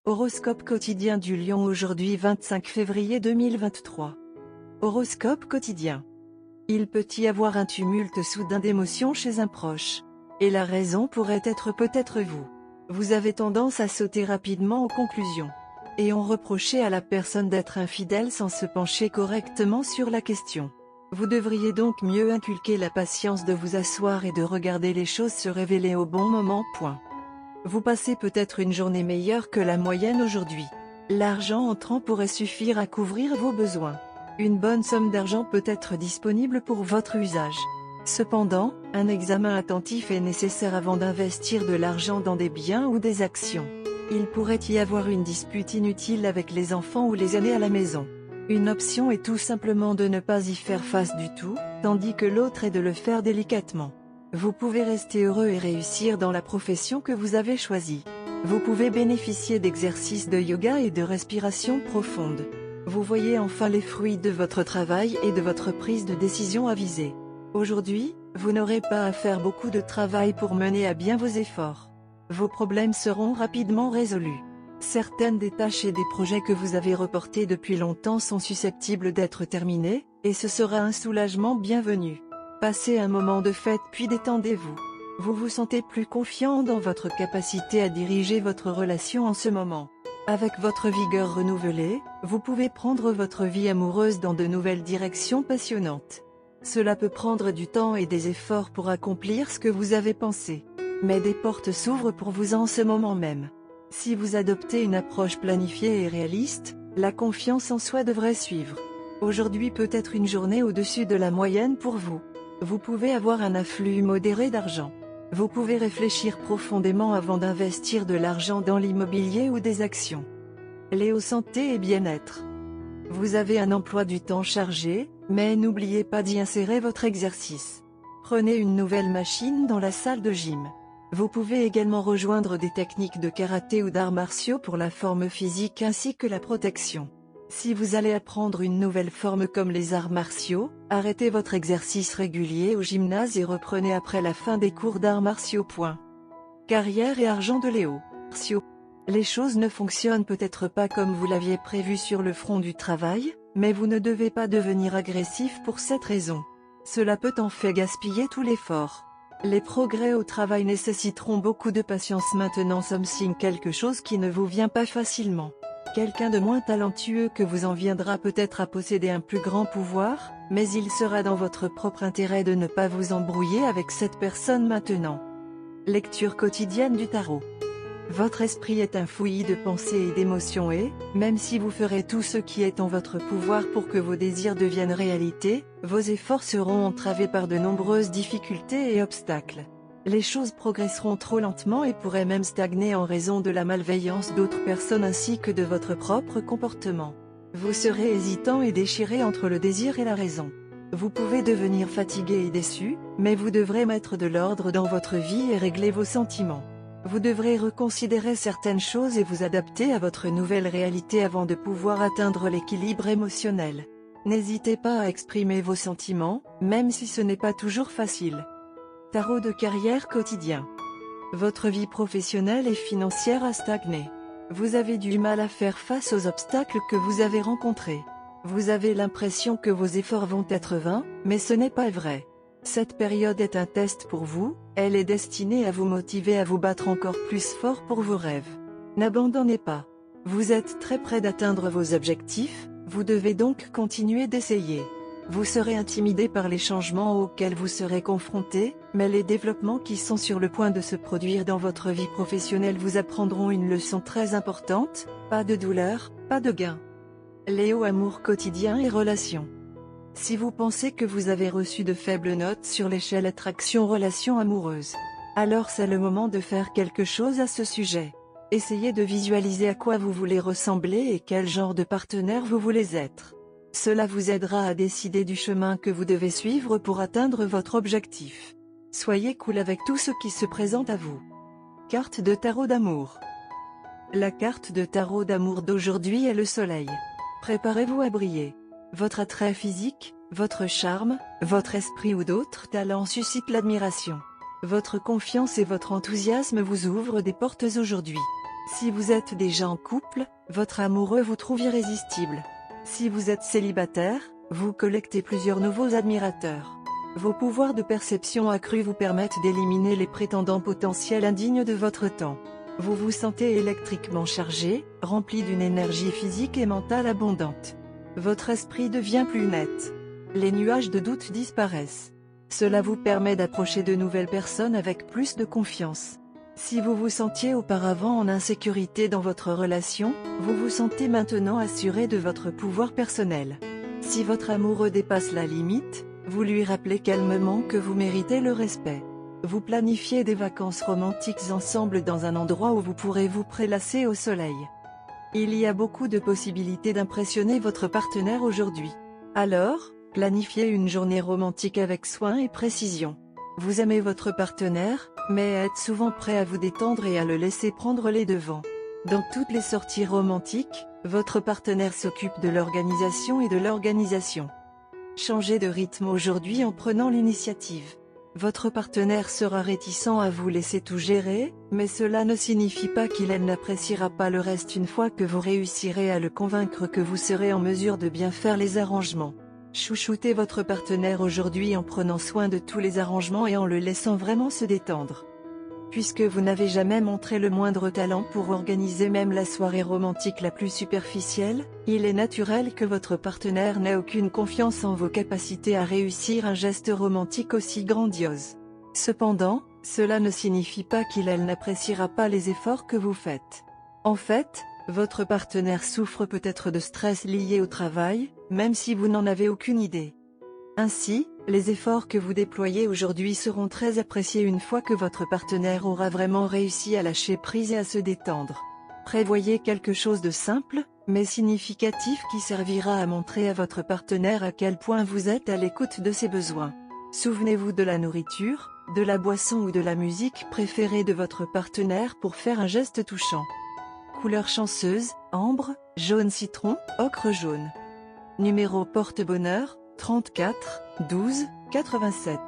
Horoscope quotidien du Lion aujourd'hui 25 février 2023. Horoscope quotidien. Il peut y avoir un tumulte soudain d'émotions chez un proche. Et la raison pourrait être peut-être vous. Vous avez tendance à sauter rapidement aux conclusions. Et on reprochait à la personne d'être infidèle sans se pencher correctement sur la question. Vous devriez donc mieux inculquer la patience de vous asseoir et de regarder les choses se révéler au bon moment. Vous passez peut-être une journée meilleure que la moyenne aujourd'hui. L'argent entrant pourrait suffire à couvrir vos besoins. Une bonne somme d'argent peut être disponible pour votre usage. Cependant, un examen attentif est nécessaire avant d'investir de l'argent dans des biens ou des actions. Il pourrait y avoir une dispute inutile avec les enfants ou les aînés à la maison. Une option est tout simplement de ne pas y faire face du tout, tandis que l'autre est de le faire délicatement. Vous pouvez rester heureux et réussir dans la profession que vous avez choisie. Vous pouvez bénéficier d'exercices de yoga et de respiration profonde. Vous voyez enfin les fruits de votre travail et de votre prise de décision avisée. Aujourd'hui, vous n'aurez pas à faire beaucoup de travail pour mener à bien vos efforts. Vos problèmes seront rapidement résolus. Certaines des tâches et des projets que vous avez reportés depuis longtemps sont susceptibles d'être terminés, et ce sera un soulagement bienvenu. Passez un moment de fête puis détendez-vous. Vous vous sentez plus confiant dans votre capacité à diriger votre relation en ce moment. Avec votre vigueur renouvelée, vous pouvez prendre votre vie amoureuse dans de nouvelles directions passionnantes. Cela peut prendre du temps et des efforts pour accomplir ce que vous avez pensé. Mais des portes s'ouvrent pour vous en ce moment même. Si vous adoptez une approche planifiée et réaliste, la confiance en soi devrait suivre. Aujourd'hui peut être une journée au-dessus de la moyenne pour vous. Vous pouvez avoir un afflux modéré d'argent. Vous pouvez réfléchir profondément avant d'investir de l'argent dans l'immobilier ou des actions. Léo, santé et bien-être. Vous avez un emploi du temps chargé, mais n'oubliez pas d'y insérer votre exercice. Prenez une nouvelle machine dans la salle de gym. Vous pouvez également rejoindre des techniques de karaté ou d'arts martiaux pour la forme physique ainsi que la protection. Si vous allez apprendre une nouvelle forme comme les arts martiaux, arrêtez votre exercice régulier au gymnase et reprenez après la fin des cours d'arts martiaux. Carrière et argent de Léo. Les choses ne fonctionnent peut-être pas comme vous l'aviez prévu sur le front du travail, mais vous ne devez pas devenir agressif pour cette raison. Cela peut en fait gaspiller tout l'effort. Les progrès au travail nécessiteront beaucoup de patience maintenant, signe quelque chose qui ne vous vient pas facilement. Quelqu'un de moins talentueux que vous en viendra peut-être à posséder un plus grand pouvoir, mais il sera dans votre propre intérêt de ne pas vous embrouiller avec cette personne maintenant. Lecture quotidienne du tarot. Votre esprit est un fouillis de pensées et d'émotions et, même si vous ferez tout ce qui est en votre pouvoir pour que vos désirs deviennent réalité, vos efforts seront entravés par de nombreuses difficultés et obstacles. Les choses progresseront trop lentement et pourraient même stagner en raison de la malveillance d'autres personnes ainsi que de votre propre comportement. Vous serez hésitant et déchiré entre le désir et la raison. Vous pouvez devenir fatigué et déçu, mais vous devrez mettre de l'ordre dans votre vie et régler vos sentiments. Vous devrez reconsidérer certaines choses et vous adapter à votre nouvelle réalité avant de pouvoir atteindre l'équilibre émotionnel. N'hésitez pas à exprimer vos sentiments, même si ce n'est pas toujours facile. Tarot de carrière quotidien. Votre vie professionnelle et financière a stagné. Vous avez du mal à faire face aux obstacles que vous avez rencontrés. Vous avez l'impression que vos efforts vont être vains, mais ce n'est pas vrai. Cette période est un test pour vous, elle est destinée à vous motiver à vous battre encore plus fort pour vos rêves. N'abandonnez pas. Vous êtes très près d'atteindre vos objectifs, vous devez donc continuer d'essayer. Vous serez intimidé par les changements auxquels vous serez confronté, mais les développements qui sont sur le point de se produire dans votre vie professionnelle vous apprendront une leçon très importante, pas de douleur, pas de gain. Léo, amour quotidien et relations. Si vous pensez que vous avez reçu de faibles notes sur l'échelle attraction-relation amoureuse, alors c'est le moment de faire quelque chose à ce sujet. Essayez de visualiser à quoi vous voulez ressembler et quel genre de partenaire vous voulez être. Cela vous aidera à décider du chemin que vous devez suivre pour atteindre votre objectif. Soyez cool avec tout ce qui se présente à vous. Carte de tarot d'amour. La carte de tarot d'amour d'aujourd'hui est le soleil. Préparez-vous à briller. Votre attrait physique, votre charme, votre esprit ou d'autres talents suscitent l'admiration. Votre confiance et votre enthousiasme vous ouvrent des portes aujourd'hui. Si vous êtes déjà en couple, votre amoureux vous trouve irrésistible. Si vous êtes célibataire, vous collectez plusieurs nouveaux admirateurs. Vos pouvoirs de perception accrus vous permettent d'éliminer les prétendants potentiels indignes de votre temps. Vous vous sentez électriquement chargé, rempli d'une énergie physique et mentale abondante. Votre esprit devient plus net. Les nuages de doute disparaissent. Cela vous permet d'approcher de nouvelles personnes avec plus de confiance. Si vous vous sentiez auparavant en insécurité dans votre relation, vous vous sentez maintenant assuré de votre pouvoir personnel. Si votre amoureux dépasse la limite, vous lui rappelez calmement que vous méritez le respect. Vous planifiez des vacances romantiques ensemble dans un endroit où vous pourrez vous prélasser au soleil. Il y a beaucoup de possibilités d'impressionner votre partenaire aujourd'hui. Alors, planifiez une journée romantique avec soin et précision. Vous aimez votre partenaire, mais êtes souvent prêt à vous détendre et à le laisser prendre les devants. Dans toutes les sorties romantiques, votre partenaire s'occupe de l'organisation et de l'organisation. Changez de rythme aujourd'hui en prenant l'initiative. Votre partenaire sera réticent à vous laisser tout gérer, mais cela ne signifie pas qu'il n'appréciera pas le reste une fois que vous réussirez à le convaincre que vous serez en mesure de bien faire les arrangements. Chouchoutez votre partenaire aujourd'hui en prenant soin de tous les arrangements et en le laissant vraiment se détendre. Puisque vous n'avez jamais montré le moindre talent pour organiser même la soirée romantique la plus superficielle, il est naturel que votre partenaire n'ait aucune confiance en vos capacités à réussir un geste romantique aussi grandiose. Cependant, cela ne signifie pas qu'il n'appréciera pas les efforts que vous faites. En fait, votre partenaire souffre peut-être de stress lié au travail, même si vous n'en avez aucune idée. Ainsi, les efforts que vous déployez aujourd'hui seront très appréciés une fois que votre partenaire aura vraiment réussi à lâcher prise et à se détendre. Prévoyez quelque chose de simple, mais significatif qui servira à montrer à votre partenaire à quel point vous êtes à l'écoute de ses besoins. Souvenez-vous de la nourriture, de la boisson ou de la musique préférée de votre partenaire pour faire un geste touchant. Couleur chanceuse, ambre, jaune citron, ocre jaune. Numéro porte-bonheur, 34 12 87.